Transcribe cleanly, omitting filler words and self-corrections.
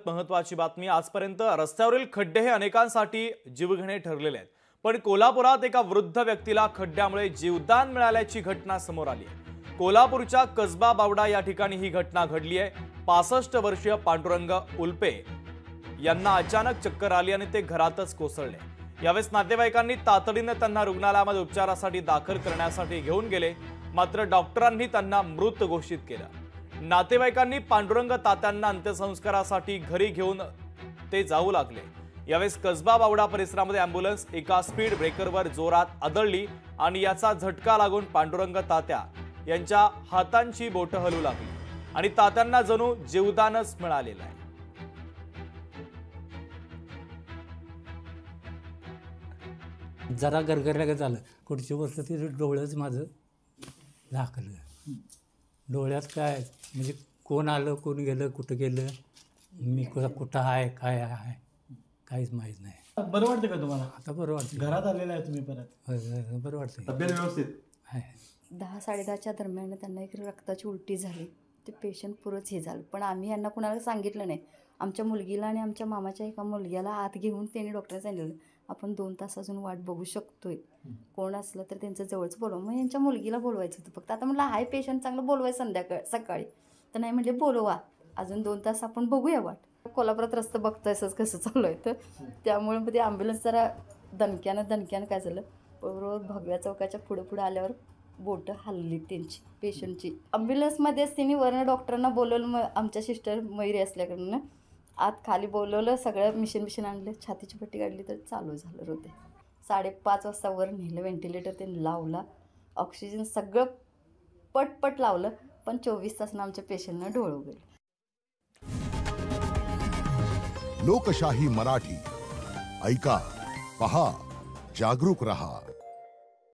महत्त्वाची बातमी। आजपर्यंत रस्त्यावरील खड्डे हे अनेकांसाठी जीवघेणे ठरलेले आहेत, पण कोल्हापुरात एका वृद्ध व्यक्तीला खड्ड्यामुळे जीवदान मिळाल्याची घटना समोर आली आहे। कोल्हापूरच्या कसबा बावडा या ठिकाणी ही घटना घडली आहे। 65 वर्षीय पांडुरंग उल्पे यांना अचानक चक्कर आली आणि ते घरातच कोसळले। यावेळेस नातेवाईकांनी तातडीने त्यांना रुग्णालयामध्ये उपचारासाठी दाखल करण्यासाठी घेऊन गेले, मात्र डॉक्टरांनी त्यांना मृत घोषित केलं। नातेवाईकांनी पांडुरंग तात्यांना अंत्यसंस्कारासाठी घरी घेऊन ते जाऊ लागले। यावेळेस कसबा बावडा परिसरामध्ये अँब्युलन्स एका स्पीड ब्रेकरवर जोरात आदळली आणि याचा झटका लागून पांडुरंग तात्या यांच्या हातांची बोटं हलू लागली आणि तात्यांना जणू जीवदानच मिळालेलं आहे। जरा गरगरल्यागत झालं। पुढच्या वर्ष ते डोळ्याच माझं झाकलं। डोळ्यात काय म्हणजे कोण आलं कोण गेलं कुठं गेलं मी कुठं आहे काय आहे काहीच माहीत नाही। बरं वाटतं का तुम्हाला? आता बरं वाटतं। घरात आलेला आहे तुम्ही परत? बरं वाटतं। तब्येत व्यवस्थित आहे? 10-10:30च्या दरम्यान त्यांना एक रक्ताची उलटी झाली। ते पेशंट पुरंच हे झालं, पण आम्ही यांना कुणाला सांगितलं नाही। आमच्या मुलगीला आणि आमच्या मामाच्या एका मुलग्याला आत घेऊन त्यांनी डॉक्टरने सांगितलं आपण 2 तास अजून वाट बघू शकतोय, कोण असलं तर त्यांचं जवळच बोलवा। मग यांच्या मुलगीला बोलवायचं होतं फक्त। आता म्हटलं हाय पेशंट चांगलं बोलवाय सकाळी तर नाही म्हणजे बोलवा, अजून 2 तास आपण बघूया वाट। कोल्हापुरात रस्ता बघतायसच कसं चालू आहे, तर त्यामुळे मग ते ॲम्ब्युलन्स जरा दणक्यानं काय झालं, बरोबर भगव्या चौकाच्या पुढे आल्यावर बोटं हल्ली त्यांची पेशंटची। ॲम्ब्युलन्समध्येच त्यांनी वरनं डॉक्टरांना बोलवलं, मग आमच्या सिस्टर मयुरी असल्याकडनं आत खाली बोलवलं, सगळं मिशन आणलं, छातीची पट्टी काढली तर चालू झालं हृदय। 5:30 वाजता वर नेलं, व्हेंटिलेटर त्यांनी लावला, ऑक्सिजन सगळं पटपट लावलं, पण 24 तासानं आमच्या पेशंटनं डोळं उघडले। लोकशाही मराठी ऐका, पहा, जागरूक रहा।